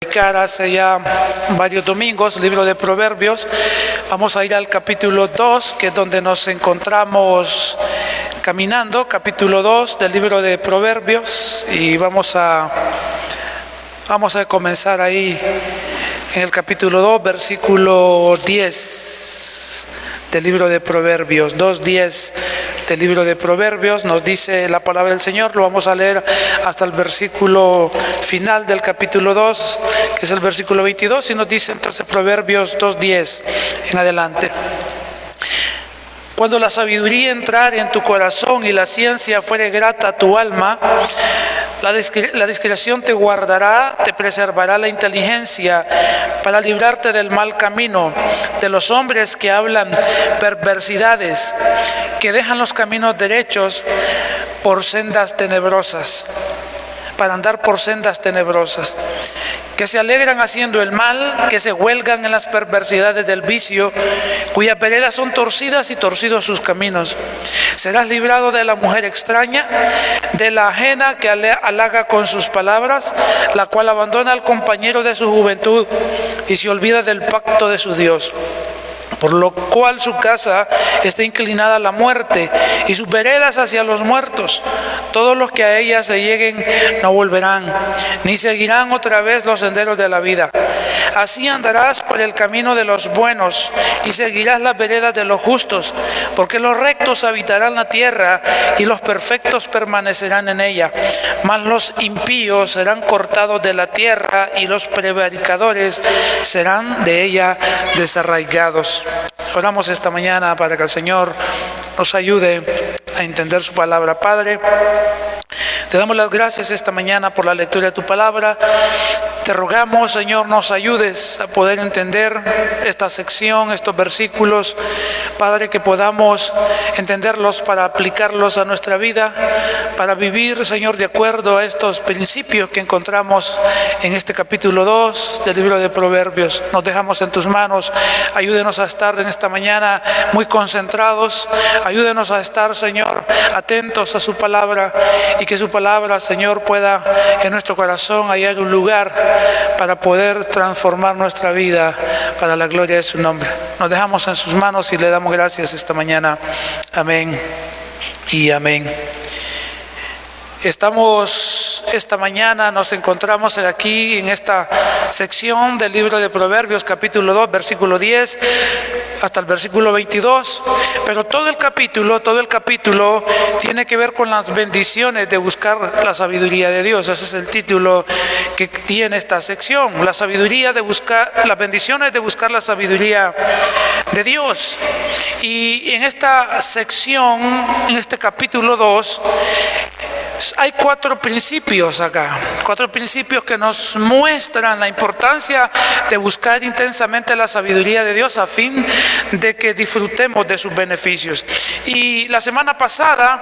Hace ya varios domingos, libro de Proverbios. Vamos a ir al capítulo 2, que es donde nos encontramos caminando, capítulo 2 del libro de Proverbios, y vamos a comenzar ahí en el capítulo 2, versículo 10 del libro de Proverbios, 2:10 del libro de Proverbios. Nos dice la palabra del Señor. Lo vamos a leer hasta el versículo final del capítulo 2, que es el versículo 22, y nos dice entonces Proverbios 2:10 en adelante: Cuando la sabiduría entrare en tu corazón y la ciencia fuere grata a tu alma, la discreción te guardará, te preservará la inteligencia para librarte del mal camino, de los hombres que hablan perversidades, que dejan los caminos derechos por sendas tenebrosas, para andar por sendas tenebrosas, que se alegran haciendo el mal, que se huelgan en las perversidades del vicio, cuyas veredas son torcidas y torcidos sus caminos. Serás librado de la mujer extraña, de la ajena que halaga con sus palabras, la cual abandona al compañero de su juventud y se olvida del pacto de su Dios. Por lo cual su casa está inclinada a la muerte y sus veredas hacia los muertos. Todos los que a ella se lleguen no volverán, ni seguirán otra vez los senderos de la vida. Así andarás por el camino de los buenos y seguirás las veredas de los justos, porque los rectos habitarán la tierra y los perfectos permanecerán en ella. Mas los impíos serán cortados de la tierra y los prevaricadores serán de ella desarraigados. Oramos esta mañana para que el Señor nos ayude a entender su palabra. Padre, te damos las gracias esta mañana por la lectura de tu palabra. Te rogamos, Señor, nos ayudes a poder entender esta sección, estos versículos. Padre, que podamos entenderlos para aplicarlos a nuestra vida, para vivir, Señor, de acuerdo a estos principios que encontramos en este capítulo 2 del libro de Proverbios. Nos dejamos en tus manos. Ayúdenos a estar en esta mañana muy concentrados. Ayúdenos a estar, Señor, atentos a su palabra, y que su palabra, Señor, pueda en nuestro corazón hallar un lugar para poder transformar nuestra vida para la gloria de su nombre. Nos dejamos en sus manos y le damos gracias esta mañana. Amén y amén. Esta mañana nos encontramos aquí en esta sección del libro de Proverbios, capítulo 2, versículo 10 hasta el versículo 22, pero todo el capítulo tiene que ver con las bendiciones de buscar la sabiduría de Dios. Ese es el título que tiene esta sección: las bendiciones de buscar la sabiduría de Dios. Y en esta sección, en este capítulo 2, hay 4 principios acá, 4 principios que nos muestran la importancia de buscar intensamente la sabiduría de Dios a fin de que disfrutemos de sus beneficios. Y la semana pasada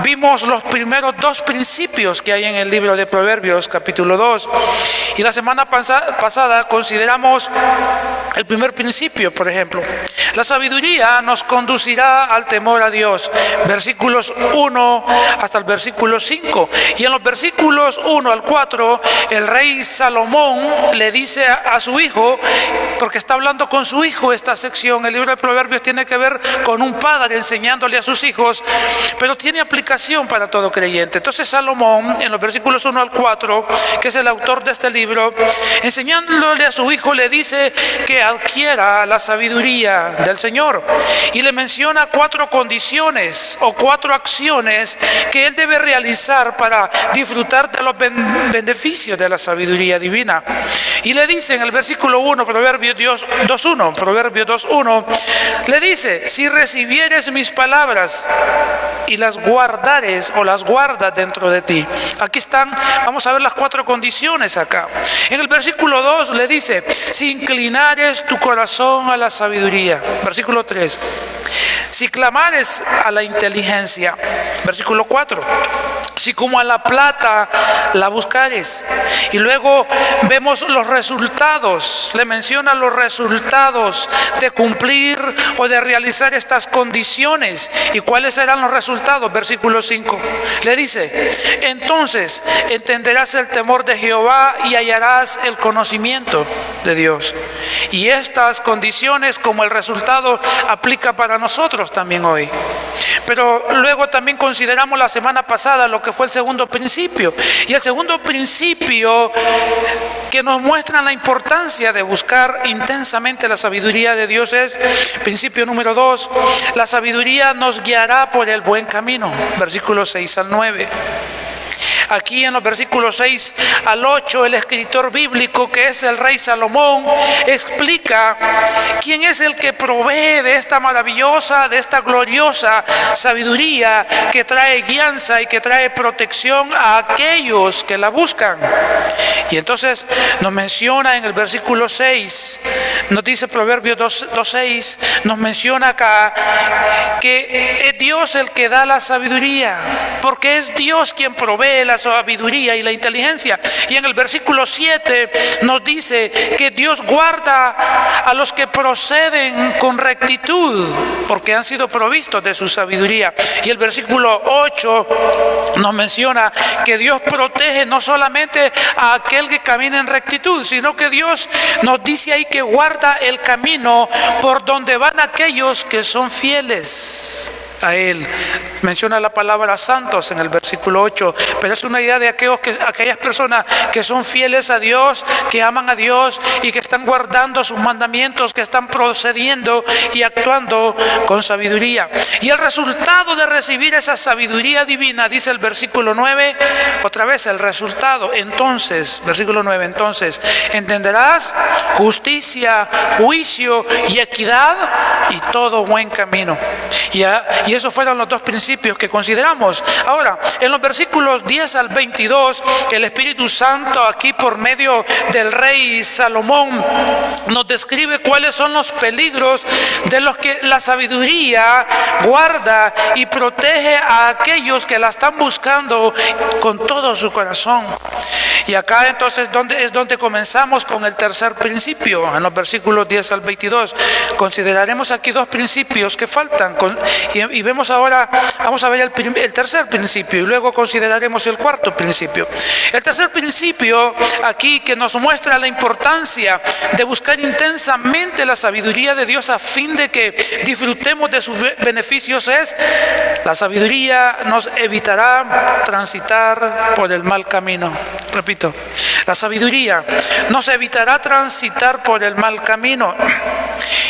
vimos los primeros 2 principios que hay en el libro de Proverbios, capítulo 2. Y la semana pasada consideramos el primer principio, por ejemplo: la sabiduría nos conducirá al temor a Dios. Versículos 1 hasta el versículo 5. Y en los versículos 1 al 4, el rey Salomón le dice a su hijo, porque está hablando con su hijo esta sección. El libro de Proverbios tiene que ver con un padre enseñándole a sus hijos, pero tiene aplicación para todo creyente. Entonces Salomón, en los versículos 1 al 4, que es el autor de este libro, enseñándole a su hijo, le dice que adquiera la sabiduría del Señor, y le menciona 4 condiciones o 4 acciones que él debe realizar para disfrutar de los beneficios de la sabiduría divina. Y le dice en el versículo 1, Proverbios 2:1, le dice: si recibieres mis palabras y las guardares o las guardas dentro de ti. Aquí están, vamos a ver las 4 condiciones acá. En el versículo 2 le dice: si inclinares tu corazón a la sabiduría. Versículo 3: si clamares a la inteligencia. Versículo 4. Si como a la plata la buscares. Y luego vemos los resultados, le menciona los resultados de cumplir o de realizar estas condiciones. ¿Y cuáles serán los resultados? Versículo 5. Le dice: entonces entenderás el temor de Jehová y hallarás el conocimiento de Dios. Y estas condiciones, como el resultado, aplica para nosotros también hoy. Pero luego también consideramos la semana pasada lo que fue el segundo principio. Y el segundo principio que nos muestra la importancia de buscar intensamente la sabiduría de Dios es, principio número 2, la sabiduría nos guiará por el buen camino. Versículos 6 al 9. Aquí en los versículos 6 al 8, el escritor bíblico, que es el rey Salomón, explica quién es el que provee de esta maravillosa, de esta gloriosa sabiduría que trae guianza y que trae protección a aquellos que la buscan. Y entonces nos menciona en el versículo 6, nos dice Proverbios 2:6, nos menciona acá que es Dios el que da la sabiduría, porque es Dios quien provee la sabiduría y la inteligencia. Y en el versículo 7 nos dice que Dios guarda a los que proceden con rectitud, porque han sido provistos de su sabiduría. Y el versículo 8 nos menciona que Dios protege no solamente a aquel que camina en rectitud, sino que Dios nos dice ahí que guarda el camino por donde van aquellos que son fieles a Él. Menciona la palabra santos en el versículo 8, pero es una idea de aquellas personas que son fieles a Dios, que aman a Dios y que están guardando sus mandamientos, que están procediendo y actuando con sabiduría. Y el resultado de recibir esa sabiduría divina, dice el versículo 9, otra vez el resultado, entonces, versículo 9, entonces entenderás justicia, juicio y equidad y todo buen camino. Y esos fueron los dos principios que consideramos. Ahora, en los versículos 10 al 22, el Espíritu Santo aquí por medio del rey Salomón nos describe cuáles son los peligros de los que la sabiduría guarda y protege a aquellos que la están buscando con todo su corazón. Y acá entonces es donde comenzamos con el tercer principio, en los versículos 10 al 22. Consideraremos aquí dos principios que faltan y vemos ahora, vamos a ver el tercer principio y luego consideraremos el cuarto principio. El tercer principio aquí que nos muestra la importancia de buscar intensamente la sabiduría de Dios a fin de que disfrutemos de sus beneficios es: la sabiduría nos evitará transitar por el mal camino. Repito, la sabiduría nos evitará transitar por el mal camino.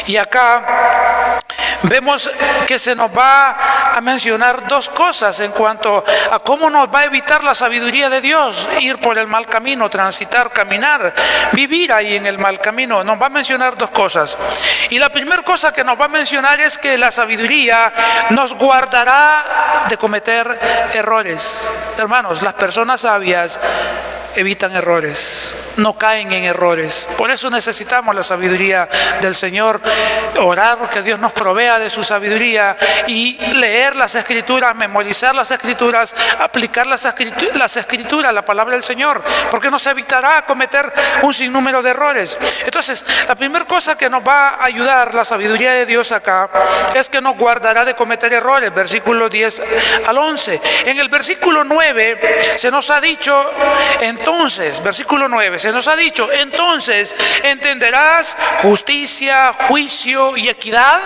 Y acá vemos que se nos va a mencionar dos cosas en cuanto a cómo nos va a evitar la sabiduría de Dios ir por el mal camino, transitar, caminar, vivir ahí en el mal camino. Nos va a mencionar dos cosas. Y la primera cosa que nos va a mencionar es que la sabiduría nos guardará de cometer errores. Hermanos, las personas sabias evitan errores, no caen en errores. Por eso necesitamos la sabiduría del Señor, orar que Dios nos provea de su sabiduría y leer las Escrituras, memorizar las Escrituras, aplicar las Escrituras, la palabra del Señor, porque nos evitará cometer un sinnúmero de errores. Entonces, la primera cosa que nos va a ayudar la sabiduría de Dios acá es que nos guardará de cometer errores, versículo 10 al 11. En el versículo 9 se nos ha dicho entonces, versículo 9, se nos ha dicho, entonces entenderás justicia, juicio y equidad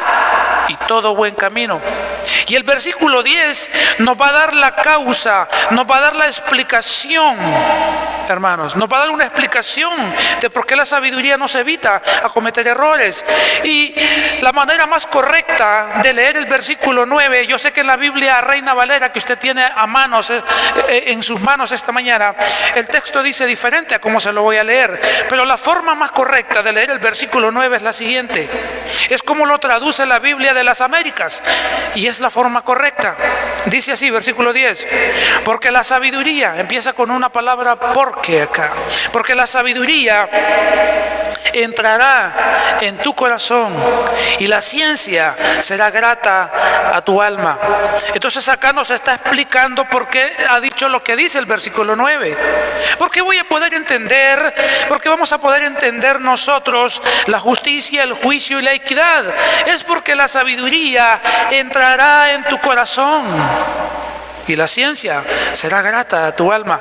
y todo buen camino. Y el versículo 10 nos va a dar la causa, nos va a dar la explicación, hermanos, nos va a dar una explicación de por qué la sabiduría nos evita a cometer errores. Y la manera más correcta de leer el versículo 9, yo sé que en la Biblia Reina Valera que usted tiene a manos, en sus manos esta mañana, el texto dice diferente a cómo se lo voy a leer, pero la forma más correcta de leer el versículo 9 es la siguiente. Es como lo traduce la Biblia de las Américas y es la forma correcta. Dice así, versículo 10, porque la sabiduría, empieza con una palabra porque acá, porque la sabiduría entrará en tu corazón y la ciencia será grata a tu alma. Entonces acá nos está explicando por qué ha dicho lo que dice el versículo 9. Porque voy a poder entender, porque vamos a poder entender nosotros la justicia, el juicio y la equidad. Es porque la sabiduría entrará en tu corazón y la ciencia será grata a tu alma.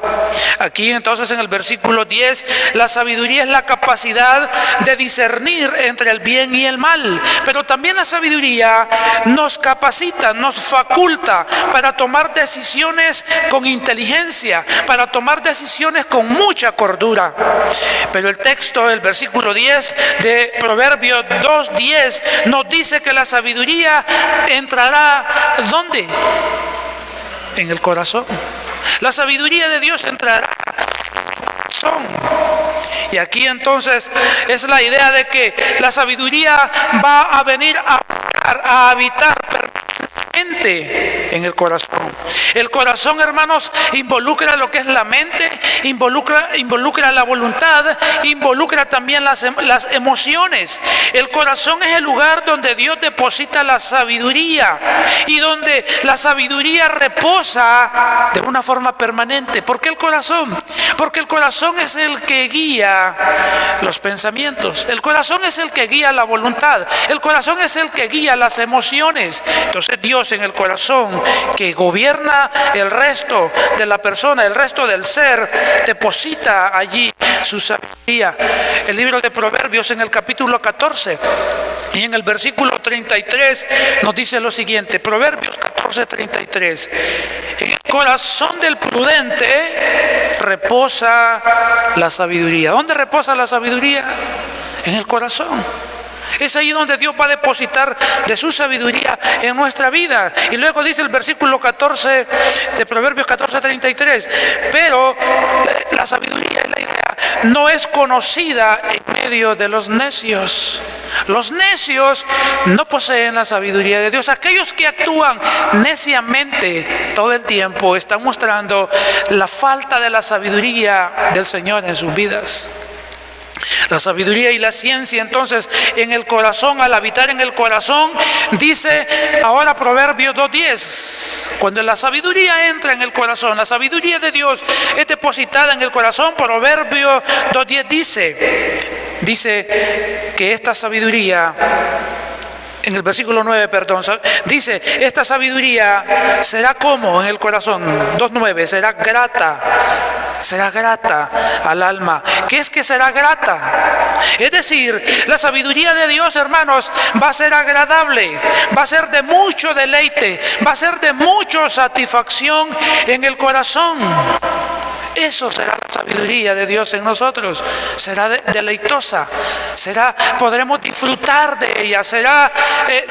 Aquí entonces en el versículo 10, la sabiduría es la capacidad de discernir entre el bien y el mal, pero también la sabiduría nos capacita, nos faculta para tomar decisiones con inteligencia, para tomar decisiones con mucha cordura. Pero el texto, el versículo 10 de Proverbios 2:10 nos dice que la sabiduría entrará ¿dónde? En el corazón. La sabiduría de Dios entrará en el corazón. Y aquí entonces es la idea de que la sabiduría va a venir a habitar permanentemente en el corazón. El corazón, hermanos, involucra lo que es la mente, involucra la voluntad, involucra también las emociones. El corazón es el lugar donde Dios deposita la sabiduría y donde la sabiduría reposa de una forma permanente. ¿Por qué el corazón? Porque el corazón es el que guía los pensamientos. El corazón es el que guía la voluntad. El corazón es el que guía las emociones. Entonces Dios en el corazón, que gobierna el resto de la persona, el resto del ser, deposita allí su sabiduría. El libro de Proverbios en el capítulo 14 y en el versículo 33 nos dice lo siguiente. Proverbios 14:33: en el corazón del prudente reposa la sabiduría. ¿Dónde reposa la sabiduría? En el corazón. Es ahí donde Dios va a depositar de su sabiduría en nuestra vida. Y luego dice el versículo 14 de Proverbios 14:33: pero la sabiduría, la idea, no es conocida en medio de los necios. Los necios no poseen la sabiduría de Dios. Aquellos que actúan neciamente todo el tiempo están mostrando la falta de la sabiduría del Señor en sus vidas. La sabiduría y la ciencia entonces en el corazón, al habitar en el corazón, dice ahora Proverbios 2:10, cuando la sabiduría entra en el corazón, la sabiduría de Dios es depositada en el corazón. Proverbios 2:10 dice que esta sabiduría, en el versículo 9, dice, esta sabiduría será como en el corazón, 2:9, será grata al alma. ¿Qué es que será grata? Es decir, la sabiduría de Dios, hermanos, va a ser agradable, va a ser de mucho deleite, va a ser de mucha satisfacción en el corazón. Eso será la sabiduría de Dios en nosotros. Será deleitosa, podremos disfrutar de ella, será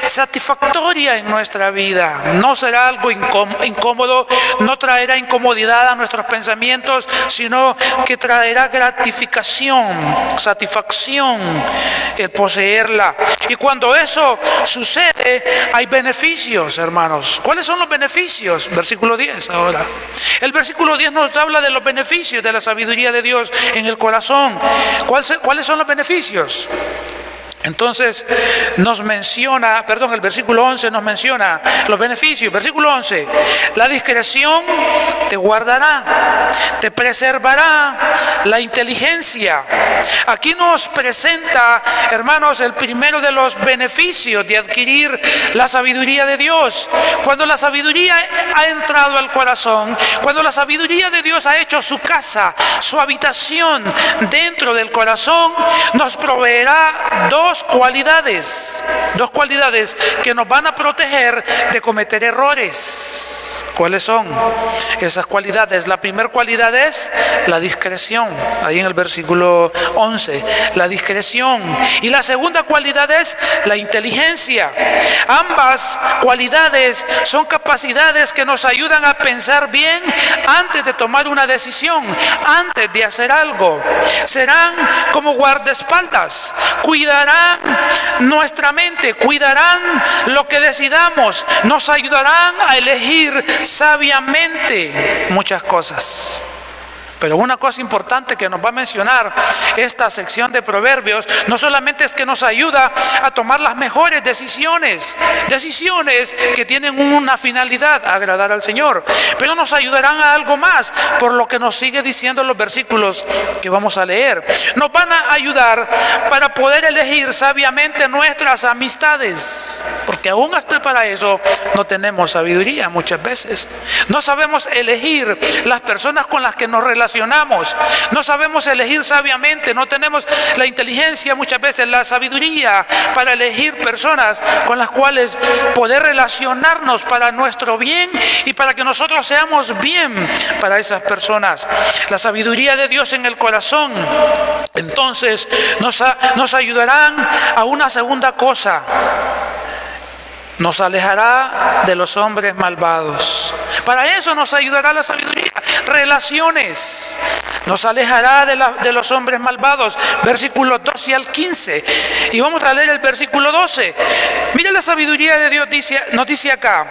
satisfactoria en nuestra vida. No será algo incómodo, no traerá incomodidad a nuestros pensamientos, sino que traerá gratificación, satisfacción el poseerla. Y cuando eso sucede, hay beneficios, hermanos. ¿Cuáles son los beneficios? Versículo 10 ahora. El versículo 10 nos habla de los beneficios de la sabiduría de Dios en el corazón. ¿Cuáles son los beneficios? Entonces nos menciona, el versículo 11 nos menciona los beneficios. Versículo 11: la discreción te guardará, te preservará la inteligencia. Aquí nos presenta, hermanos, el primero de los beneficios de adquirir la sabiduría de Dios. Cuando la sabiduría ha entrado al corazón, cuando la sabiduría de Dios ha hecho su casa, su habitación dentro del corazón, nos proveerá dos cualidades que nos van a proteger de cometer errores. ¿Cuáles son esas cualidades? La primera cualidad es la discreción, ahí en el versículo 11, la discreción. Y la segunda cualidad es la inteligencia. Ambas cualidades son capacidades que nos ayudan a pensar bien antes de tomar una decisión, antes de hacer algo. Serán como guardaespaldas, cuidarán nuestra mente, cuidarán lo que decidamos, nos ayudarán a elegir sabiamente muchas cosas. Pero una cosa importante que nos va a mencionar esta sección de Proverbios, no solamente es que nos ayuda a tomar las mejores decisiones que tienen una finalidad, agradar al Señor, pero nos ayudarán a algo más, por lo que nos sigue diciendo los versículos que vamos a leer. Nos van a ayudar para poder elegir sabiamente nuestras amistades, porque aún hasta para eso no tenemos sabiduría muchas veces. No sabemos elegir las personas con las que nos relacionamos, no sabemos elegir sabiamente, no tenemos la inteligencia muchas veces, la sabiduría para elegir personas con las cuales poder relacionarnos para nuestro bien y para que nosotros seamos bien para esas personas. La sabiduría de Dios en el corazón entonces nos ayudarán a una segunda cosa: nos alejará de los hombres malvados. Para eso nos ayudará la sabiduría. Relaciones. Nos alejará de los hombres malvados. Versículos 12 al 15. Y vamos a leer el versículo 12. Mire, la sabiduría de Dios nos dice acá.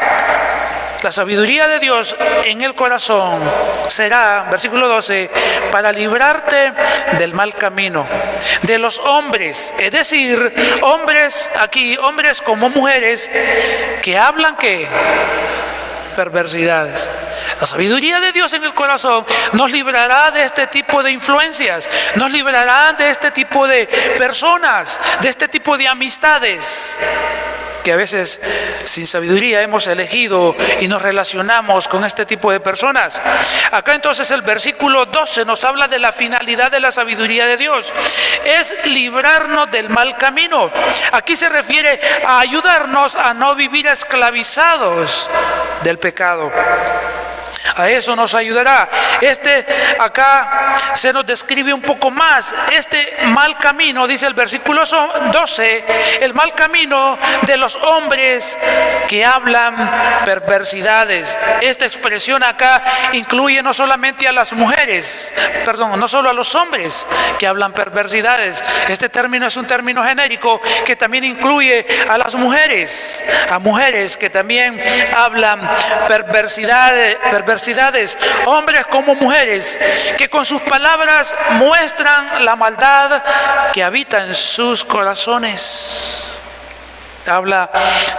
La sabiduría de Dios en el corazón será, versículo 12, para librarte del mal camino, de los hombres, es decir, hombres aquí, hombres como mujeres, que hablan ¿qué? Perversidades. La sabiduría de Dios en el corazón nos librará de este tipo de influencias, nos librará de este tipo de personas, de este tipo de amistades que a veces sin sabiduría hemos elegido y nos relacionamos con este tipo de personas. Acá entonces el versículo 12 nos habla de la finalidad de la sabiduría de Dios. Es librarnos del mal camino. Aquí se refiere a ayudarnos a no vivir esclavizados del pecado. A eso nos ayudará. Acá se nos describe un poco más. Este mal camino, dice el versículo 12, el mal camino de los hombres que hablan perversidades. Esta expresión acá incluye no solamente a las mujeres, no solo a los hombres que hablan perversidades. Este término es un término genérico que también incluye a las mujeres, a mujeres que también hablan perversidades, hombres como mujeres, que con sus palabras muestran la maldad que habita en sus corazones.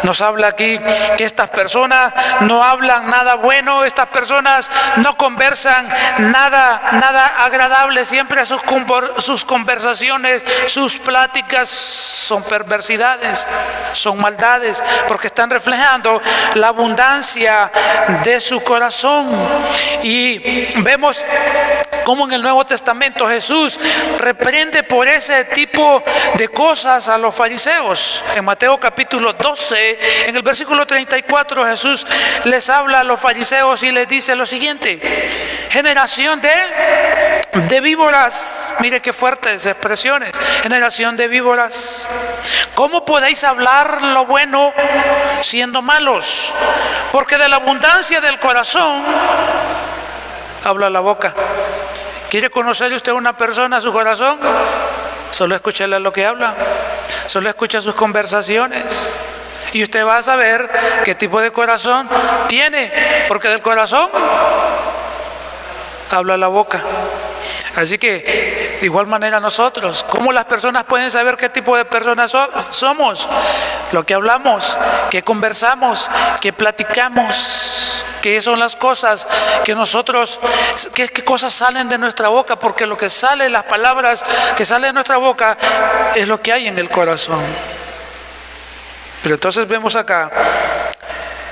Nos habla aquí que estas personas no hablan nada bueno, estas personas no conversan nada agradable, siempre sus conversaciones, sus pláticas son perversidades, son maldades, porque están reflejando la abundancia de su corazón. Y vemos cómo en el Nuevo Testamento Jesús reprende por ese tipo de cosas a los fariseos. En Mateo capítulo 12, en el versículo 34, Jesús les habla a los fariseos y les dice lo siguiente: generación de víboras. Mire qué fuertes expresiones. Generación de víboras, ¿cómo podéis hablar lo bueno siendo malos? Porque de la abundancia del corazón habla la boca. ¿Quiere conocer usted a una persona, su corazón? Solo escúchele lo que habla, solo escucha sus conversaciones y usted va a saber qué tipo de corazón tiene, porque del corazón habla la boca. Así que de igual manera nosotros, ¿cómo las personas pueden saber qué tipo de personas somos? Lo que hablamos, qué conversamos, qué platicamos, qué son las cosas que nosotros, qué cosas salen de nuestra boca, porque lo que sale, las palabras que salen de nuestra boca es lo que hay en el corazón. Pero entonces vemos acá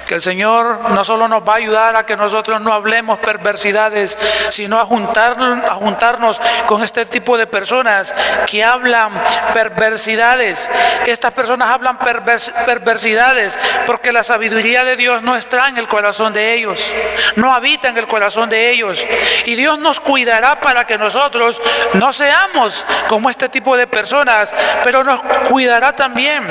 que el Señor no solo nos va a ayudar a que nosotros no hablemos perversidades, sino a juntarnos con este tipo de personas que hablan perversidades. Estas personas hablan perversidades porque la sabiduría de Dios no está en el corazón de ellos, no habita en el corazón de ellos. Y Dios nos cuidará para que nosotros no seamos como este tipo de personas, pero nos cuidará también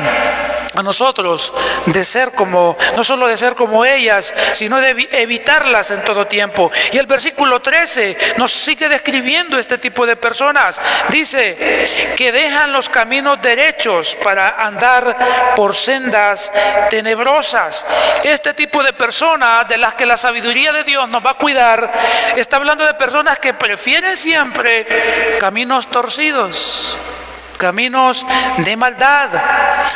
a nosotros de ser como, no solo de ser como ellas, sino de evitarlas en todo tiempo. Y el versículo 13 nos sigue describiendo este tipo de personas. Dice que dejan los caminos derechos para andar por sendas tenebrosas. Este tipo de personas de las que la sabiduría de Dios nos va a cuidar, está hablando de personas que prefieren siempre caminos torcidos, caminos de maldad,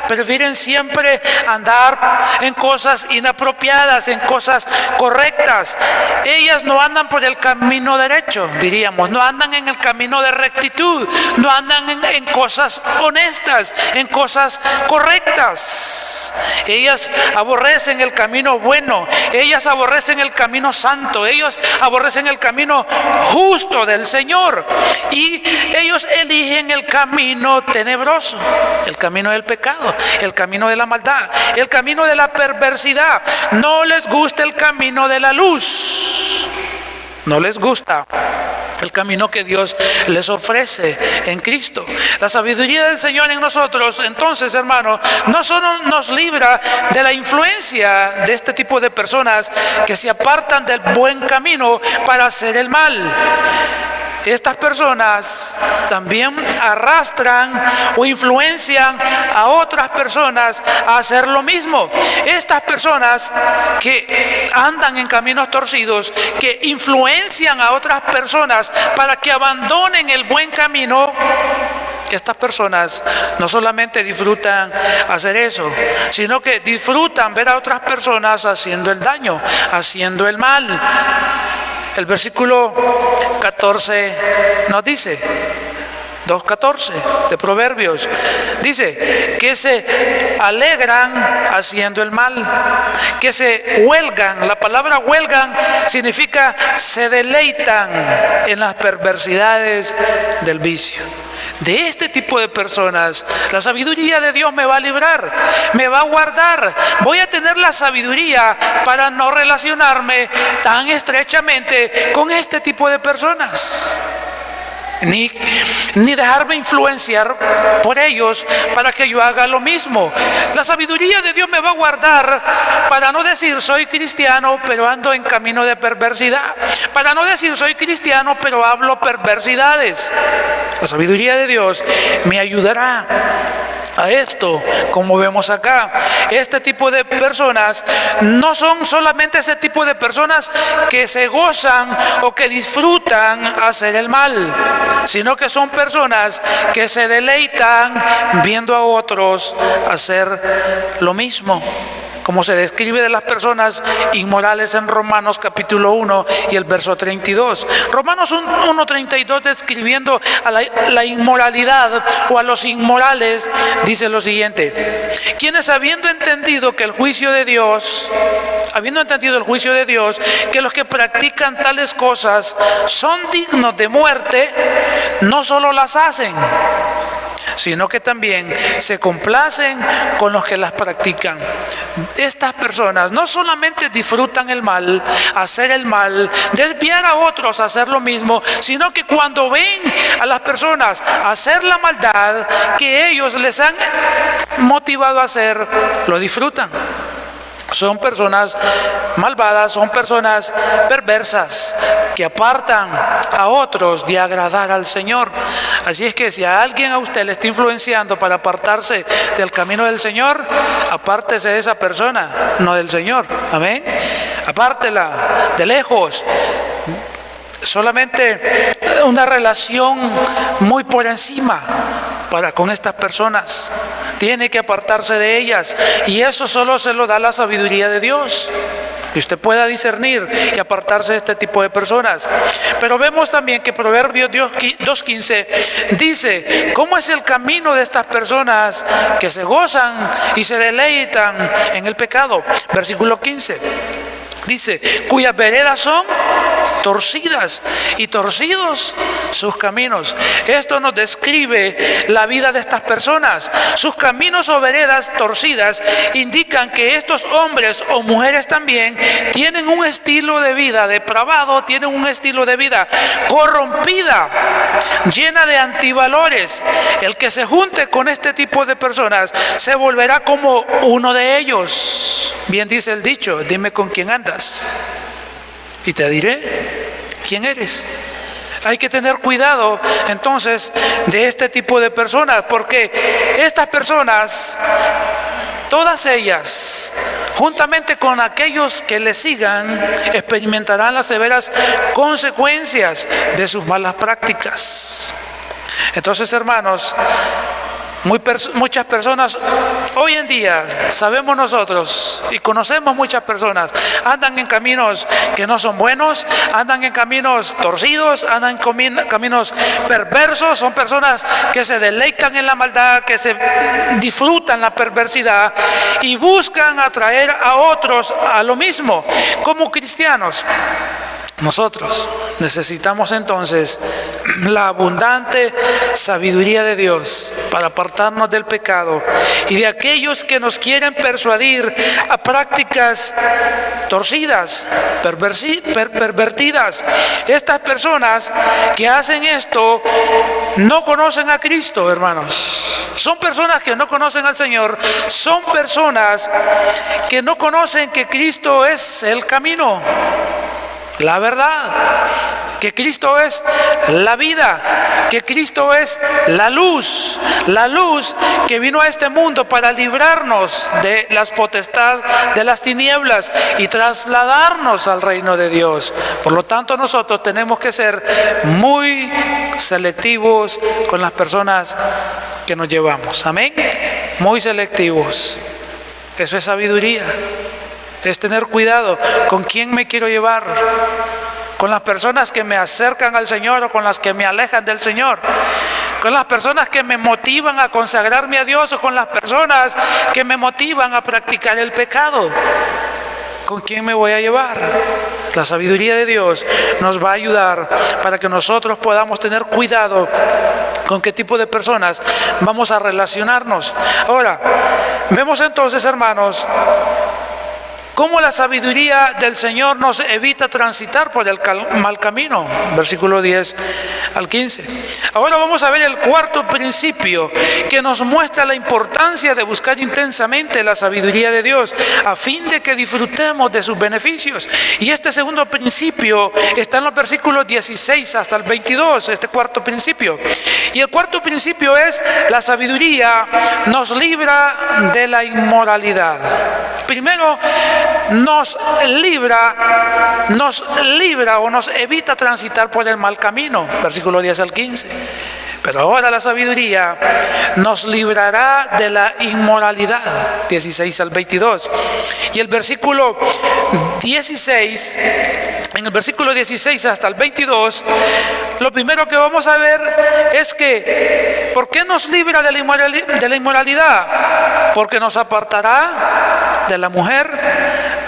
prefieren siempre andar en cosas inapropiadas, en cosas correctas. Ellas no andan por el camino derecho, diríamos, no andan en el camino de rectitud, no andan en cosas honestas, en cosas correctas. Ellas aborrecen el camino bueno, ellas aborrecen el camino santo, ellos aborrecen el camino justo del Señor, y ellos eligen el camino tenebroso, el camino del pecado, el camino de la maldad, el camino de la perversidad. No les gusta el camino de la luz, no les gusta el camino que Dios les ofrece en Cristo. La sabiduría del Señor en nosotros, entonces, hermanos, no solo nos libra de la influencia de este tipo de personas que se apartan del buen camino para hacer el mal. Estas personas también arrastran o influencian a otras personas a hacer lo mismo. Estas personas que andan en caminos torcidos, que influencian a otras personas para que abandonen el buen camino, estas personas no solamente disfrutan hacer eso, sino que disfrutan ver a otras personas haciendo el daño, haciendo el mal. El versículo 14 nos dice, 2:14 de Proverbios, dice que se alegran haciendo el mal, que se huelgan. La palabra huelgan significa se deleitan en las perversidades del vicio. De este tipo de personas, la sabiduría de Dios me va a librar, me va a guardar. Voy a tener la sabiduría para no relacionarme tan estrechamente con este tipo de personas. Ni dejarme influenciar por ellos para que yo haga lo mismo. La sabiduría de Dios me va a guardar para no decir soy cristiano pero ando en camino de perversidad, para no decir soy cristiano pero hablo perversidades. La sabiduría de Dios me ayudará a esto, como vemos acá. Este tipo de personas no son solamente ese tipo de personas que se gozan o que disfrutan hacer el mal, sino que son personas que se deleitan viendo a otros hacer lo mismo, como se describe de las personas inmorales en Romanos capítulo 1 y el verso 32. Romanos 1:32, describiendo a la inmoralidad o a los inmorales, dice lo siguiente: quienes habiendo entendido el juicio de Dios, que los que practican tales cosas son dignos de muerte, no solo las hacen, sino que también se complacen con los que las practican. Estas personas no solamente disfrutan el mal, hacer el mal, desviar a otros a hacer lo mismo, sino que cuando ven a las personas hacer la maldad que ellos les han motivado a hacer, lo disfrutan. Son personas malvadas, son personas perversas que apartan a otros de agradar al Señor. Así es que si a alguien a usted le está influenciando para apartarse del camino del Señor, apártese de esa persona, no del Señor. Amén. Apártela de lejos. Solamente una relación muy por encima con estas personas. Tiene que apartarse de ellas, y eso solo se lo da la sabiduría de Dios, que usted pueda discernir y apartarse de este tipo de personas. Pero vemos también que Proverbios 2:15 dice cómo es el camino de estas personas que se gozan y se deleitan en el pecado. Versículo 15 dice: cuyas veredas son torcidas y torcidos sus caminos. Esto nos describe la vida de estas personas. Sus caminos o veredas torcidas indican que estos hombres o mujeres también tienen un estilo de vida depravado, tienen un estilo de vida corrompida, llena de antivalores. El que se junte con este tipo de personas se volverá como uno de ellos. Bien dice el dicho, dime con quién andas y te diré quién eres. Hay que tener cuidado entonces de este tipo de personas, porque estas personas, todas ellas, juntamente con aquellos que le sigan, experimentarán las severas consecuencias de sus malas prácticas. Entonces, hermanos, muchas personas hoy en día, sabemos nosotros y conocemos muchas personas, andan en caminos que no son buenos, andan en caminos torcidos, andan en caminos perversos. Son personas que se deleitan en la maldad, que se disfrutan la perversidad y buscan atraer a otros a lo mismo. Como cristianos, nosotros necesitamos entonces la abundante sabiduría de Dios para apartarnos del pecado y de aquellos que nos quieren persuadir a prácticas torcidas, pervertidas. Estas personas que hacen esto no conocen a Cristo, hermanos. Son personas que no conocen al Señor, son personas que no conocen que Cristo es el camino, la verdad, que Cristo es la vida, que Cristo es la luz que vino a este mundo para librarnos de las potestades de las tinieblas y trasladarnos al reino de Dios. Por lo tanto, nosotros tenemos que ser muy selectivos con las personas que nos llevamos. Amén. Muy selectivos. Eso es sabiduría. Es tener cuidado con quién me quiero llevar, con las personas que me acercan al Señor o con las que me alejan del Señor, con las personas que me motivan a consagrarme a Dios o con las personas que me motivan a practicar el pecado. ¿Con quién me voy a llevar? La sabiduría de Dios nos va a ayudar para que nosotros podamos tener cuidado con qué tipo de personas vamos a relacionarnos. Ahora, vemos entonces, hermanos, cómo la sabiduría del Señor nos evita transitar por el mal camino. Versículo 10 al 15. Ahora vamos a ver el cuarto principio que nos muestra la importancia de buscar intensamente la sabiduría de Dios a fin de que disfrutemos de sus beneficios. Y este segundo principio está en los versículos 16 hasta el 22, este cuarto principio. Y el cuarto principio es: la sabiduría nos libra de la inmoralidad. Primero, nos libra o nos evita transitar por el mal camino, versículo 10 al 15. Pero ahora la sabiduría nos librará de la inmoralidad, 16 al 22. Y el versículo 16, en el versículo 16 hasta el 22, lo primero que vamos a ver es que, ¿por qué nos libra de la inmoralidad? Porque nos apartará de la mujer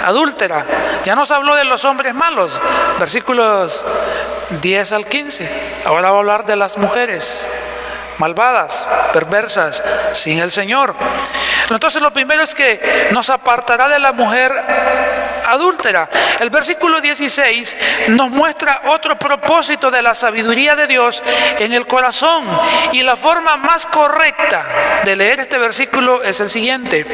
adúltera. Ya nos habló de los hombres malos, versículos 10 al 15. Ahora va a hablar de las mujeres malvadas, perversas, sin el Señor. Entonces lo primero es que nos apartará de la mujer adúltera. El versículo 16 nos muestra otro propósito de la sabiduría de Dios en el corazón, y la forma más correcta de leer este versículo es el siguiente,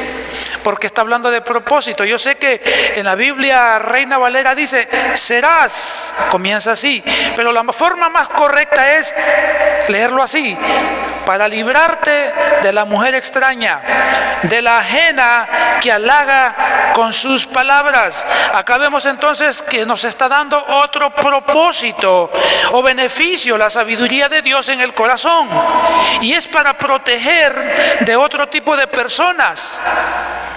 porque está hablando de propósito. Yo sé que en la Biblia Reina Valera dice serás, comienza así, pero la forma más correcta es leerlo así: para librarte de la mujer extraña, de la ajena que halaga con sus palabras. Acá vemos entonces que nos está dando otro propósito o beneficio la sabiduría de Dios en el corazón, y es para proteger de otro tipo de personas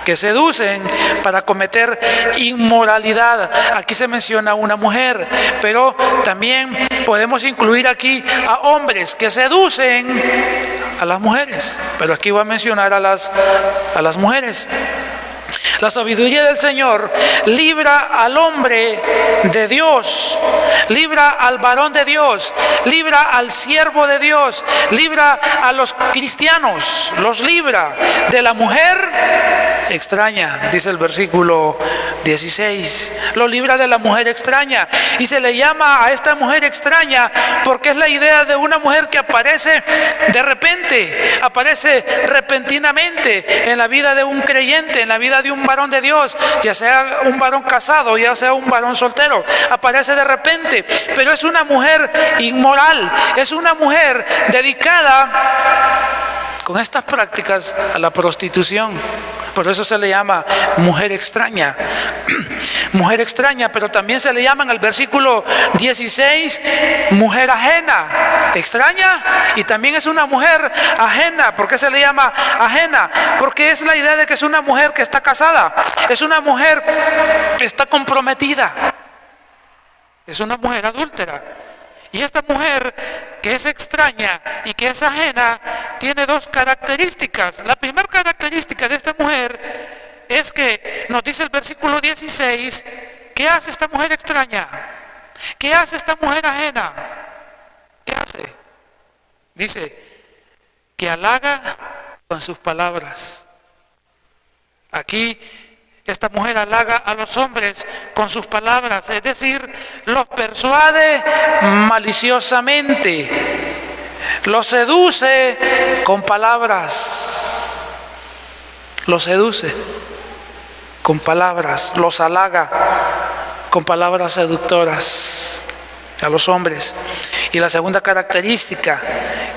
que seducen para cometer inmoralidad. Aquí se menciona una mujer, pero también podemos incluir aquí a hombres que seducen a las mujeres, pero aquí voy a mencionar a las mujeres. La sabiduría del Señor libra al hombre de Dios, libra al varón de Dios, libra al siervo de Dios, libra a los cristianos, los libra de la mujer extraña, dice el versículo 16. Lo libra de la mujer extraña, y se le llama a esta mujer extraña porque es la idea de una mujer que aparece de repente, aparece repentinamente en la vida de un creyente, en la vida de un varón de Dios, ya sea un varón casado, ya sea un varón soltero, aparece de repente, pero es una mujer inmoral, es una mujer dedicada con estas prácticas a la prostitución. Por eso se le llama mujer extraña. Mujer extraña, pero también se le llama en el versículo 16 mujer ajena. Extraña, y también es una mujer ajena. ¿Por qué se le llama ajena? Porque es la idea de que es una mujer que está casada, es una mujer que está comprometida, es una mujer adúltera. Y esta mujer que es extraña y que es ajena tiene dos características. La primera característica de esta mujer es que nos dice el versículo 16, ¿qué hace esta mujer extraña? ¿Qué hace esta mujer ajena? ¿Qué hace? Dice que halaga con sus palabras. Aquí esta mujer halaga a los hombres con sus palabras, es decir, los persuade maliciosamente, los seduce con palabras, los seduce con palabras, los halaga con palabras seductoras a los hombres. Y la segunda característica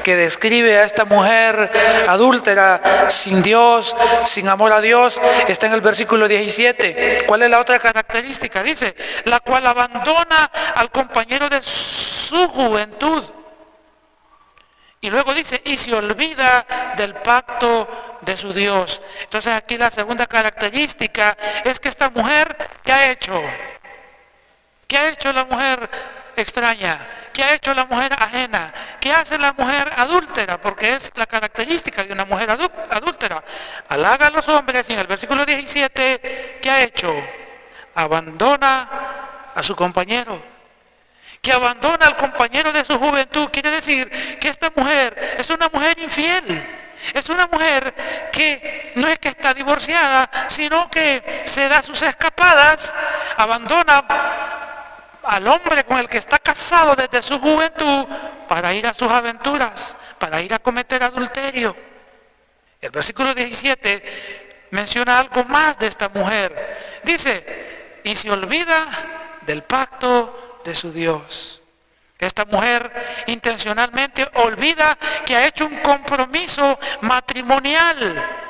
que describe a esta mujer adúltera, sin Dios, sin amor a Dios, está en el versículo 17. ¿Cuál es la otra característica? Dice, la cual abandona al compañero de su juventud. Y luego dice, y se olvida del pacto de su Dios. Entonces aquí la segunda característica es que esta mujer, ¿qué ha hecho? ¿Qué ha hecho la mujer extraña? ¿Qué ha hecho la mujer ajena? ¿Qué hace la mujer adúltera? Porque es la característica de una mujer adúltera. Halaga a los hombres y en el versículo 17, ¿qué ha hecho? Abandona a su compañero. Que abandona al compañero de su juventud. Quiere decir que esta mujer es una mujer infiel. Es una mujer que no es que está divorciada, sino que se da sus escapadas, abandona al hombre con el que está casado desde su juventud para ir a sus aventuras, para ir a cometer adulterio. El versículo 17 menciona algo más de esta mujer. Dice, y se olvida del pacto de su Dios. Esta mujer intencionalmente olvida que ha hecho un compromiso matrimonial,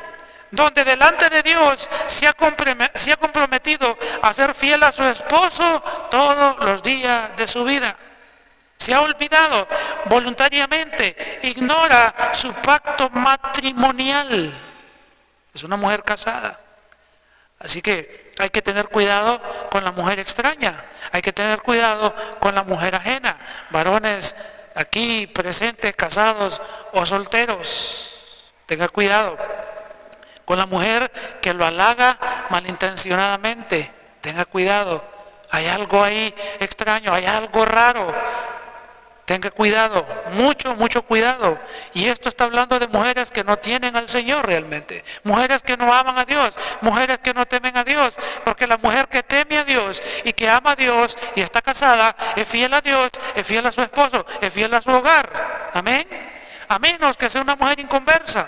donde delante de Dios se ha comprometido a ser fiel a su esposo todos los días de su vida. Se ha olvidado voluntariamente, ignora su pacto matrimonial. Es una mujer casada. Así que hay que tener cuidado con la mujer extraña, hay que tener cuidado con la mujer ajena. Varones aquí presentes, casados o solteros, tenga cuidado. Con la mujer que lo halaga malintencionadamente, tenga cuidado. Hay algo ahí extraño, hay algo raro. Tenga cuidado, mucho cuidado. Y esto está hablando de mujeres que no tienen al Señor realmente. Mujeres que no aman a Dios, mujeres que no temen a Dios. Porque la mujer que teme a Dios y que ama a Dios y está casada, es fiel a Dios, es fiel a su esposo, es fiel a su hogar. Amén. A menos que sea una mujer inconversa.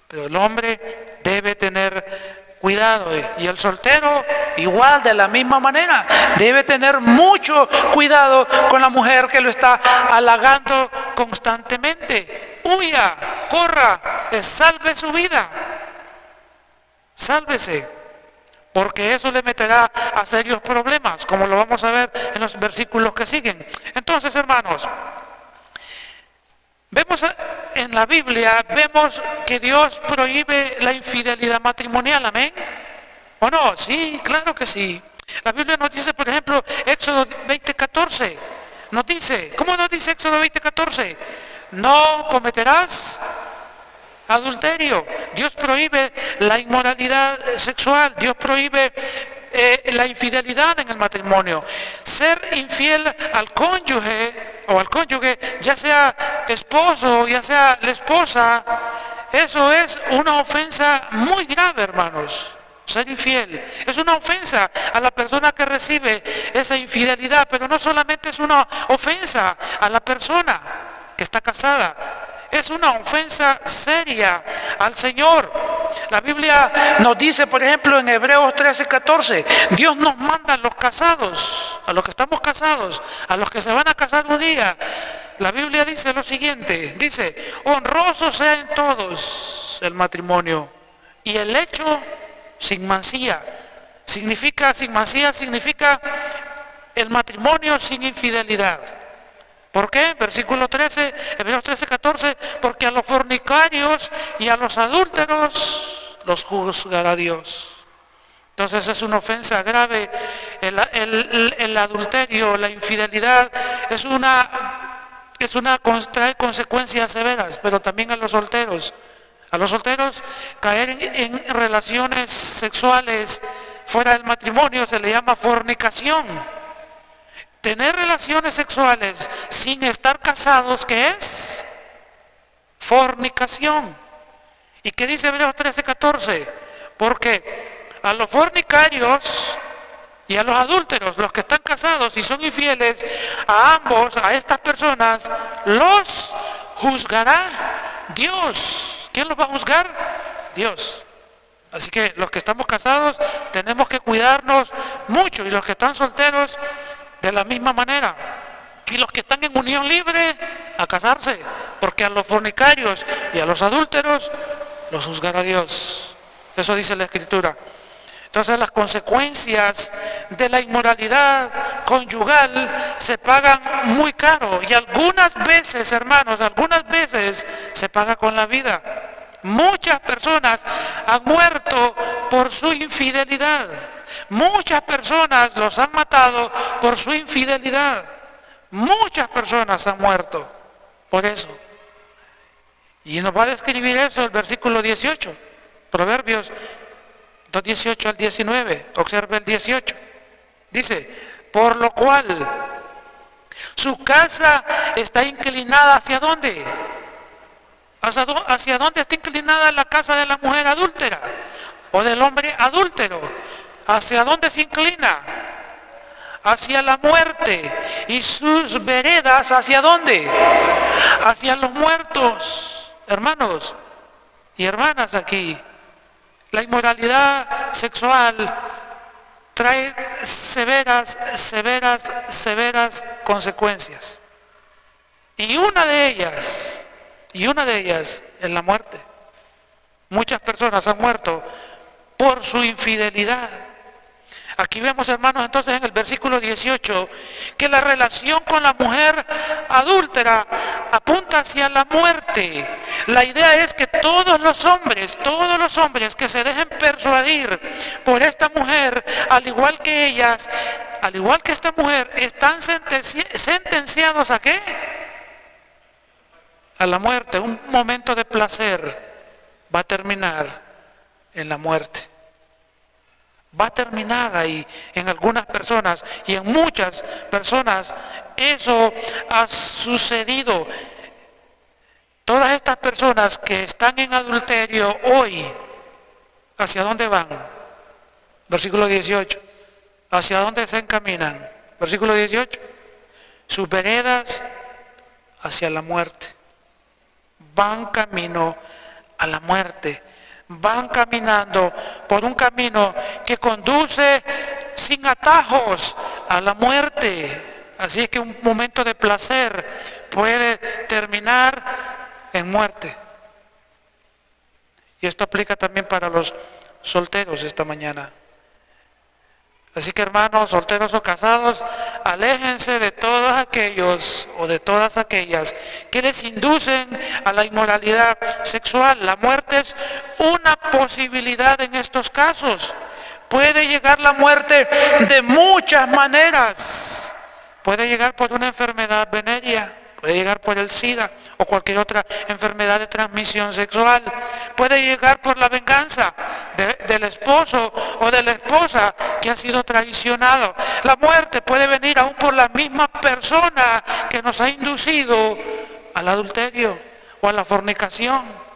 Pero el hombre debe tener cuidado, y el soltero igual, de la misma manera, debe tener mucho cuidado con la mujer que lo está halagando constantemente. Huya, corra, salve su vida, sálvese, porque eso le meterá a serios problemas, como lo vamos a ver en los versículos que siguen. Entonces, hermanos, vemos en la Biblia, vemos que Dios prohíbe la infidelidad matrimonial, ¿amén? ¿O no? Sí, claro que sí. La Biblia nos dice, por ejemplo, Éxodo 20:14, nos dice, ¿cómo nos dice Éxodo 20:14? No cometerás adulterio. Dios prohíbe la inmoralidad sexual. Dios prohíbe la infidelidad en el matrimonio. Ser infiel al cónyuge o al cónyuge, ya sea esposo, ya sea la esposa, eso es una ofensa muy grave, hermanos. Ser infiel es una ofensa a la persona que recibe esa infidelidad, pero no solamente es una ofensa a la persona que está casada, es una ofensa seria al Señor. La Biblia nos dice, por ejemplo, en Hebreos 13:14, Dios nos manda a los casados, a los que estamos casados, a los que se van a casar un día. La Biblia dice lo siguiente, dice, honroso sea en todos el matrimonio y el hecho sin mancilla. Sin mancilla significa el matrimonio sin infidelidad. ¿Por qué? Versículo 13, Hebreos 13:14, porque a los fornicarios y a los adúlteros los juzgará Dios. Entonces es una ofensa grave. El adulterio, la infidelidad trae consecuencias severas, pero también a los solteros. A los solteros caer en relaciones sexuales fuera del matrimonio se le llama fornicación. Tener relaciones sexuales sin estar casados, ¿qué es? Fornicación. ¿Y qué dice Hebreos 13:14? Porque a los fornicarios y a los adúlteros, los que están casados y son infieles, a ambos, a estas personas, los juzgará Dios. ¿Quién los va a juzgar? Dios. Así que los que estamos casados tenemos que cuidarnos mucho, y los que están solteros de la misma manera. Y los que están en unión libre, a casarse, porque a los fornicarios y a los adúlteros los juzgará Dios. Eso dice la Escritura. Entonces las consecuencias de la inmoralidad conyugal se pagan muy caro, y algunas veces, hermanos, se paga con la vida. Muchas personas han muerto por su infidelidad. Muchas personas los han matado por su infidelidad. Muchas personas han muerto por eso. Y nos va a describir eso el versículo 18, Proverbios 2:18 al 19. Observe el 18. Dice, por lo cual su casa está inclinada ¿hacia dónde? ¿Hacia dónde está inclinada la casa de la mujer adúltera o del hombre adúltero? ¿Hacia dónde se inclina? Hacia la muerte. ¿Y sus veredas hacia dónde? Hacia los muertos. Hermanos y hermanas, aquí la inmoralidad sexual trae severas consecuencias. Y una de ellas es la muerte. Muchas personas han muerto por su infidelidad. Aquí vemos, hermanos, entonces en el versículo 18, que la relación con la mujer adúltera apunta hacia la muerte. La idea es que todos los hombres que se dejen persuadir por esta mujer, al igual que ellas, al igual que esta mujer, están sentenciados ¿a qué? A la muerte. Un momento de placer va a terminar en la muerte. Va a terminar ahí en algunas personas, y en muchas personas eso ha sucedido. Todas estas personas que están en adulterio hoy, ¿hacia dónde van? Versículo 18. ¿Hacia dónde se encaminan? Versículo 18. Sus veredas hacia la muerte. Van camino a la muerte. Van caminando por un camino que conduce sin atajos a la muerte. Así es que un momento de placer puede terminar en muerte. Y esto aplica también para los solteros esta mañana. Así que, hermanos, solteros o casados, aléjense de todos aquellos o de todas aquellas que les inducen a la inmoralidad sexual. La muerte es una posibilidad en estos casos. Puede llegar la muerte de muchas maneras. Puede llegar por una enfermedad venérea, puede llegar por el SIDA o cualquier otra enfermedad de transmisión sexual. Puede llegar por la venganza del esposo o de la esposa que ha sido traicionado. La muerte puede venir aún por la misma persona que nos ha inducido al adulterio o a la fornicación.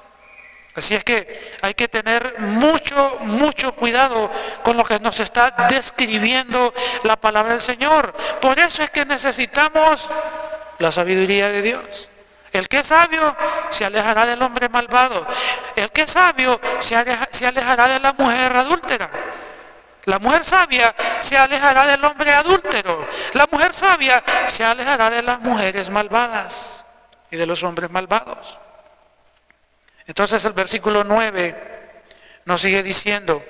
Así es que hay que tener mucho cuidado con lo que nos está describiendo la palabra del Señor. Por eso es que necesitamos la sabiduría de Dios. El que es sabio se alejará del hombre malvado. El que es sabio se alejará de la mujer adúltera. La mujer sabia se alejará del hombre adúltero. La mujer sabia se alejará de las mujeres malvadas y de los hombres malvados. Entonces el versículo 9 nos sigue diciendo: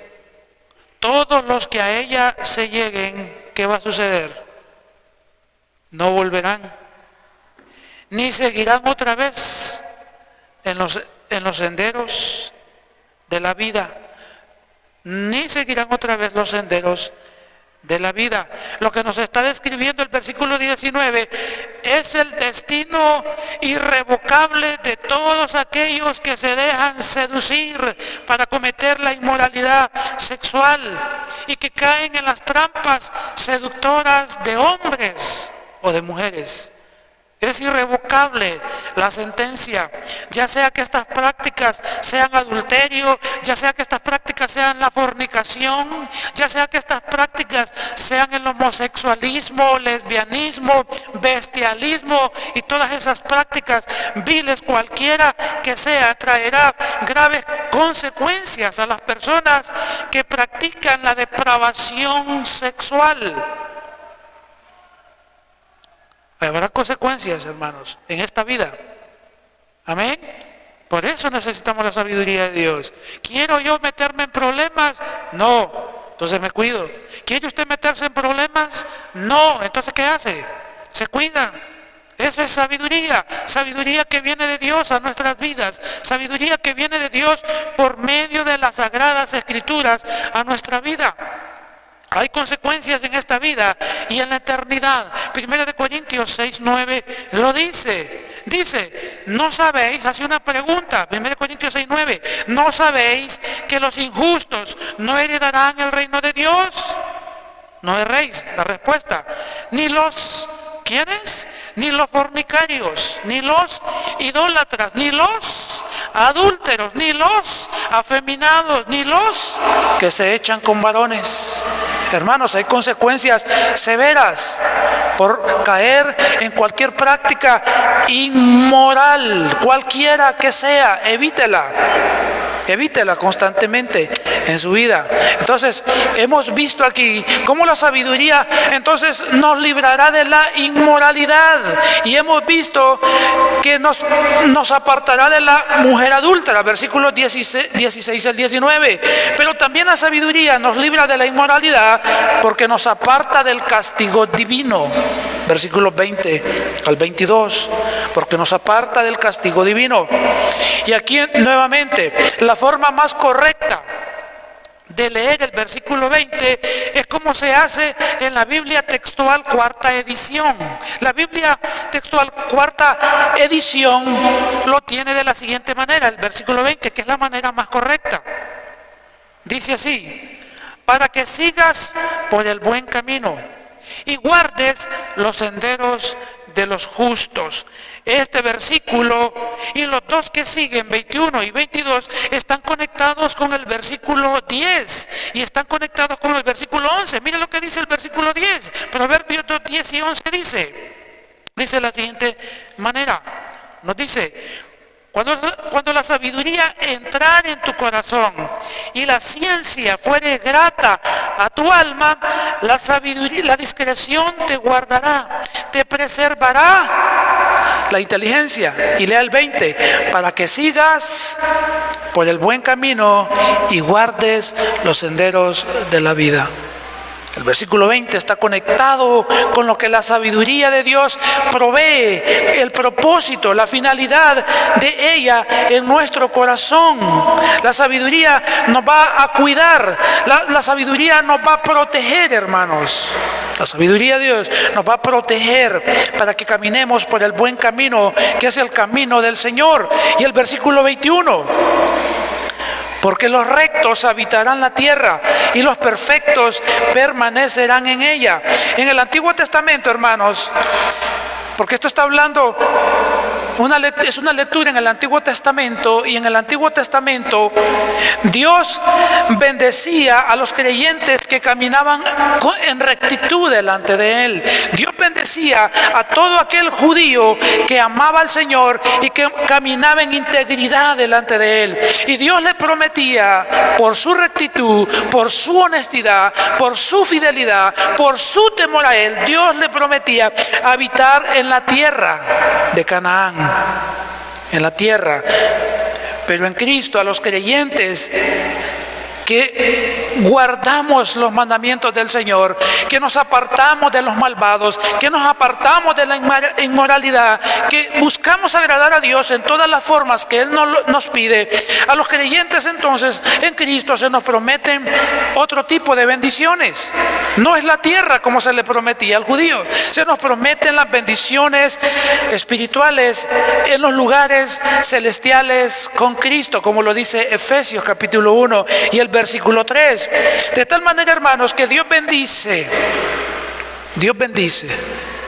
todos los que a ella se lleguen, ¿qué va a suceder? No volverán, ni seguirán otra vez en los senderos de la vida, ni seguirán otra vez los senderos de la vida. Lo que nos está describiendo el versículo 19 es el destino irrevocable de todos aquellos que se dejan seducir para cometer la inmoralidad sexual y que caen en las trampas seductoras de hombres o de mujeres. Es irrevocable la sentencia, ya sea que estas prácticas sean adulterio, ya sea que estas prácticas sean la fornicación, ya sea que estas prácticas sean el homosexualismo, lesbianismo, bestialismo y todas esas prácticas viles, cualquiera que sea, traerá graves consecuencias a las personas que practican la depravación sexual. Habrá consecuencias, hermanos, en esta vida. Amén. Por eso necesitamos la sabiduría de Dios. ¿Quiero yo meterme en problemas? No. Entonces me cuido. ¿Quiere usted meterse en problemas? No. Entonces ¿qué hace? Se cuida. Eso es sabiduría. Sabiduría que viene de Dios a nuestras vidas. Sabiduría que viene de Dios por medio de las Sagradas Escrituras a nuestra vida. Hay consecuencias en esta vida y en la eternidad. 1 Corintios 6:9 lo dice. Dice, ¿no sabéis? Hace una pregunta. 1 Corintios 6:9. ¿No sabéis que los injustos no heredarán el reino de Dios? No erréis. La respuesta. Ni los, ¿quiénes? Ni los fornicarios, ni los idólatras, ni los adúlteros, ni los afeminados, ni los que se echan con varones. Hermanos, hay consecuencias severas por caer en cualquier práctica inmoral, cualquiera que sea. Evítela constantemente en su vida. Entonces, hemos visto aquí cómo la sabiduría entonces nos librará de la inmoralidad. Y hemos visto que nos apartará de la mujer adúltera, versículos 16 al 19. Pero también la sabiduría nos libra de la inmoralidad porque nos aparta del castigo divino. Versículos 20 al 22. Porque nos aparta del castigo divino. Y aquí nuevamente, la forma más correcta de leer el versículo 20 es como se hace en la Biblia textual cuarta edición. La Biblia textual cuarta edición lo tiene de la siguiente manera, el versículo 20, que es la manera más correcta. Dice así: para que sigas por el buen camino y guardes los senderos de los justos. Este versículo y los dos que siguen, 21 y 22, están conectados con el versículo 10 y están conectados con el versículo 11. Miren lo que dice el versículo 10. Proverbios 2, 10 y 11 dice de la siguiente manera. Nos dice: cuando la sabiduría entrar en tu corazón y la ciencia fuere grata a tu alma, la sabiduría, la discreción te guardará, te preservará la inteligencia. Y lea el 20, para que sigas por el buen camino y guardes los senderos de la vida. El versículo 20 está conectado con lo que la sabiduría de Dios provee, el propósito, la finalidad de ella en nuestro corazón. La sabiduría nos va a cuidar, la sabiduría nos va a proteger, hermanos. La sabiduría de Dios nos va a proteger para que caminemos por el buen camino, que es el camino del Señor. Y el versículo 21: porque los rectos habitarán la tierra y los perfectos permanecerán en ella. En el Antiguo Testamento, hermanos, porque esto está hablando, es una lectura en el Antiguo Testamento, y en el Antiguo Testamento Dios bendecía a los creyentes que caminaban en rectitud delante de Él. Dios bendecía a todo aquel judío que amaba al Señor y que caminaba en integridad delante de Él. Y Dios le prometía, por su rectitud, por su honestidad, por su fidelidad, por su temor a Él, Dios le prometía habitar en la tierra de Canaán, en la tierra. Pero en Cristo, a los creyentes que guardamos los mandamientos del Señor, que nos apartamos de los malvados, que nos apartamos de la inmoralidad, que buscamos agradar a Dios en todas las formas que Él nos pide, a los creyentes entonces en Cristo se nos prometen otro tipo de bendiciones. No es la tierra como se le prometía al judío, se nos prometen las bendiciones espirituales en los lugares celestiales con Cristo, como lo dice Efesios capítulo 1 y el versículo 3. De tal manera, hermanos, que Dios bendice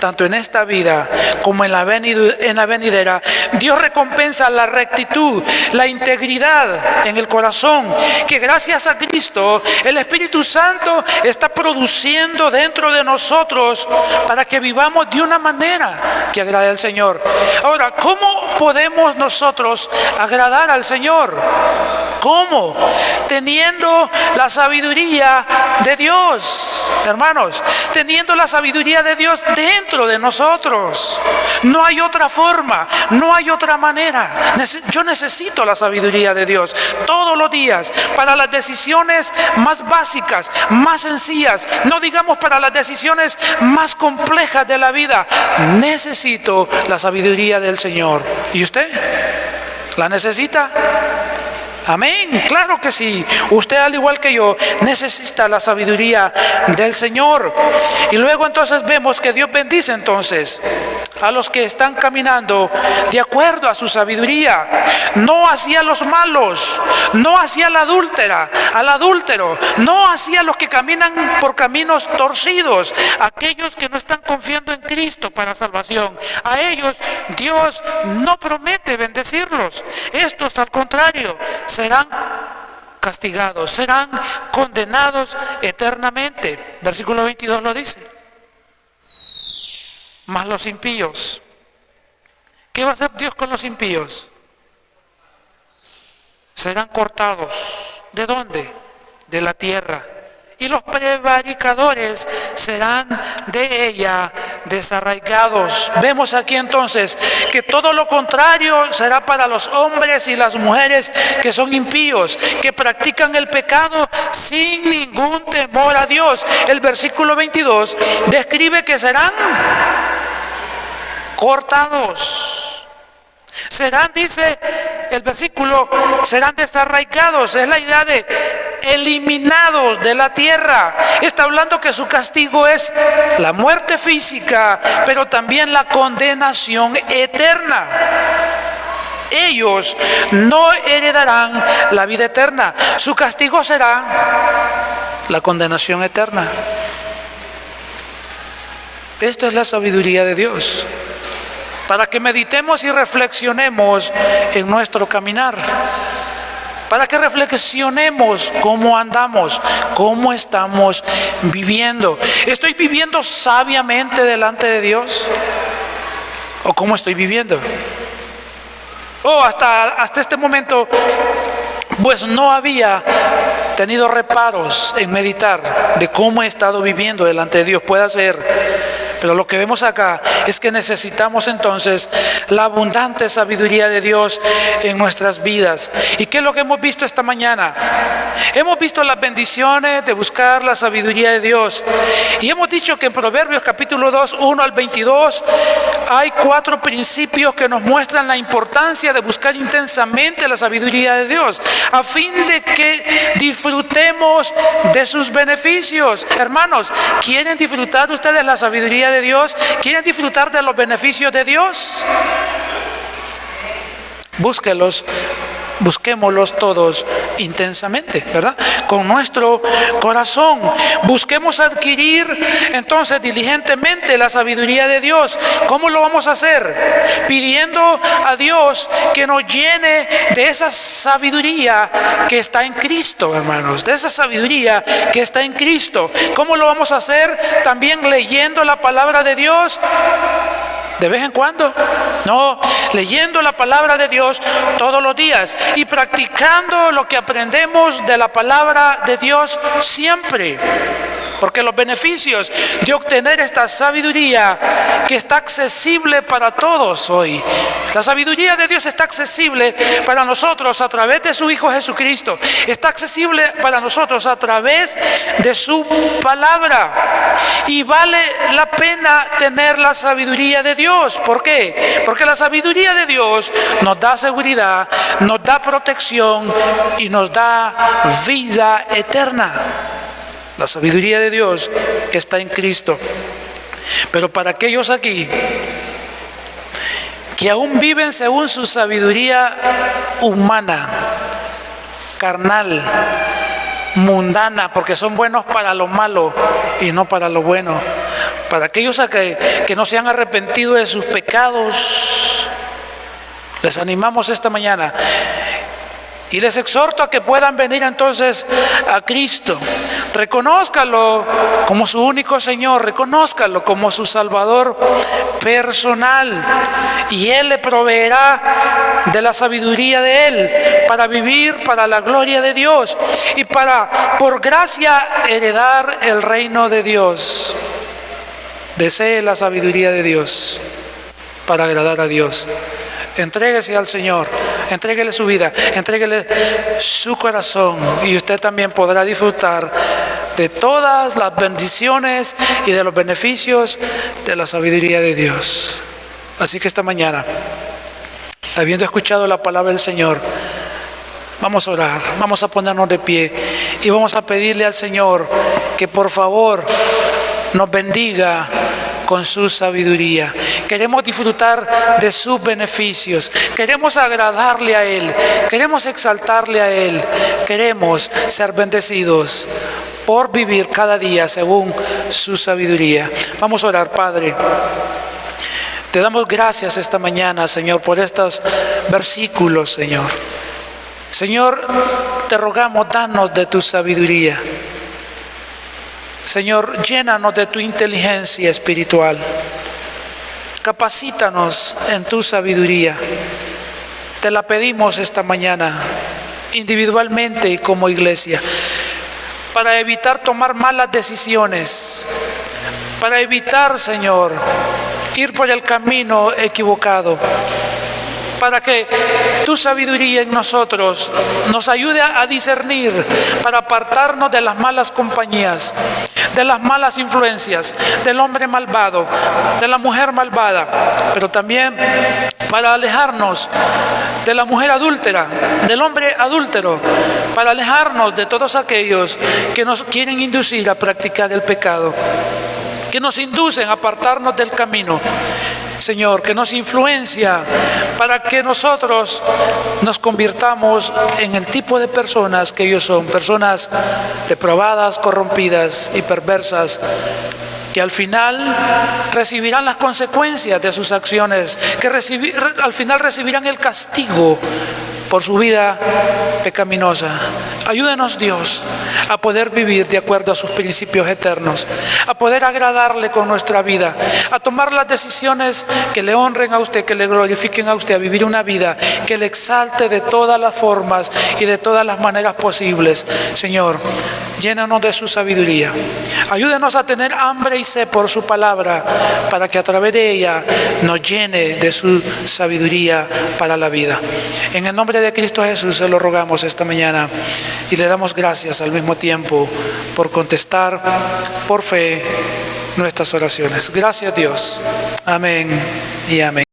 tanto en esta vida como en la venidera. Dios recompensa la rectitud, la integridad en el corazón, que gracias a Cristo el Espíritu Santo está produciendo dentro de nosotros para que vivamos de una manera que agrade al Señor. Ahora, ¿cómo podemos nosotros agradar al Señor? ¿Cómo? Teniendo la sabiduría de Dios, hermanos, teniendo la sabiduría de Dios dentro de nosotros. No hay otra forma, no hay otra manera. Yo necesito la sabiduría de Dios todos los días para las decisiones más básicas, más sencillas, no digamos para las decisiones más complejas de la vida. Necesito la sabiduría del Señor. ¿Y usted? ¿La necesita? Amén, claro que sí. Usted, al igual que yo, necesita la sabiduría del Señor. Y luego entonces vemos que Dios bendice entonces a los que están caminando de acuerdo a su sabiduría, no hacia los malos, no hacia la adúltera, al adúltero, no hacia los que caminan por caminos torcidos, aquellos que no están confiando en Cristo para salvación. A ellos Dios no promete bendecirlos. Estos, al contrario, serán castigados, serán condenados eternamente. Versículo 22 lo dice. Mas los impíos, ¿qué va a hacer Dios con los impíos? Serán cortados. ¿De dónde? De la tierra. Y los prevaricadores serán de ella desarraigados. Vemos aquí entonces que todo lo contrario será para los hombres y las mujeres que son impíos, que practican el pecado sin ningún temor a Dios. El versículo 22 describe que serán cortados. Serán, dice el versículo, serán desarraigados. Es la idea de eliminados de la tierra. Está hablando que su castigo es la muerte física, pero también la condenación eterna. Ellos no heredarán la vida eterna. Su castigo será la condenación eterna. Esto es la sabiduría de Dios, para que meditemos y reflexionemos en nuestro caminar, para que reflexionemos cómo andamos, cómo estamos viviendo. ¿Estoy viviendo sabiamente delante de Dios? ¿O cómo estoy viviendo? Hasta este momento, pues no había tenido reparos en meditar de cómo he estado viviendo delante de Dios. Puede ser, Pero lo que vemos acá es que necesitamos entonces la abundante sabiduría de Dios en nuestras vidas. ¿Y qué es lo que hemos visto esta mañana? Hemos visto las bendiciones de buscar la sabiduría de Dios. Y hemos dicho que en Proverbios capítulo 2, 1 al 22, hay 4 principios que nos muestran la importancia de buscar intensamente la sabiduría de Dios, a fin de que disfrutemos de sus beneficios. Hermanos, ¿quieren disfrutar ustedes la sabiduría de Dios? ¿Quieren disfrutar de los beneficios de Dios? Búsquelos. Busquémoslos todos intensamente, ¿verdad? Con nuestro corazón. Busquemos adquirir entonces diligentemente la sabiduría de Dios. ¿Cómo lo vamos a hacer? Pidiendo a Dios que nos llene de esa sabiduría que está en Cristo, hermanos. De esa sabiduría que está en Cristo. ¿Cómo lo vamos a hacer? También leyendo la palabra de Dios. ¿De vez en cuando? No, leyendo la palabra de Dios todos los días y practicando lo que aprendemos de la palabra de Dios siempre. Porque los beneficios de obtener esta sabiduría que está accesible para todos hoy. La sabiduría de Dios está accesible para nosotros a través de su Hijo Jesucristo. Está accesible para nosotros a través de su palabra. Y vale la pena tener la sabiduría de Dios. ¿Por qué? Porque la sabiduría de Dios nos da seguridad, nos da protección y nos da vida eterna. La sabiduría de Dios que está en Cristo. Pero para aquellos aquí que aún viven según su sabiduría humana, carnal, mundana, porque son buenos para lo malo y no para lo bueno. Para aquellos que no se han arrepentido de sus pecados, les animamos esta mañana. Y les exhorto a que puedan venir entonces a Cristo. Reconózcalo como su único Señor, reconózcalo como su Salvador personal. Y Él le proveerá de la sabiduría de Él para vivir para la gloria de Dios y para, por gracia, heredar el reino de Dios. Desee la sabiduría de Dios para agradar a Dios. Entréguese al Señor, entréguele su vida, entréguele su corazón y usted también podrá disfrutar de todas las bendiciones y de los beneficios de la sabiduría de Dios. Así que esta mañana, habiendo escuchado la palabra del Señor, vamos a orar, vamos a ponernos de pie y vamos a pedirle al Señor que por favor nos bendiga con su sabiduría. Queremos disfrutar de sus beneficios, queremos agradarle a Él, queremos exaltarle a Él, queremos ser bendecidos por vivir cada día según su sabiduría. Vamos a orar. Padre, te damos gracias esta mañana, Señor, por estos versículos, Señor. Señor, te rogamos, danos de tu sabiduría. Señor, llénanos de tu inteligencia espiritual. Capacítanos en tu sabiduría. Te la pedimos esta mañana, individualmente y como iglesia, para evitar tomar malas decisiones, para evitar, Señor, ir por el camino equivocado, para que tu sabiduría en nosotros nos ayude a discernir, para apartarnos de las malas compañías, de las malas influencias, del hombre malvado, de la mujer malvada, pero también para alejarnos de la mujer adúltera, del hombre adúltero, para alejarnos de todos aquellos que nos quieren inducir a practicar el pecado, que nos inducen a apartarnos del camino, Señor, que nos influencia para que nosotros nos convirtamos en el tipo de personas que ellos son, personas depravadas, corrompidas y perversas, que al final recibirán las consecuencias de sus acciones, que al final recibirán el castigo por su vida pecaminosa. Ayúdenos, Dios, a poder vivir de acuerdo a sus principios eternos, a poder agradarle con nuestra vida, a tomar las decisiones que le honren a usted, que le glorifiquen a usted, a vivir una vida que le exalte de todas las formas y de todas las maneras posibles. Señor, llénanos de su sabiduría. Ayúdenos a tener hambre y sed por su palabra, para que a través de ella nos llene de su sabiduría para la vida. En el nombre de Cristo Jesús se lo rogamos esta mañana y le damos gracias al mismo tiempo por contestar por fe nuestras oraciones. Gracias, Dios. Amén y amén.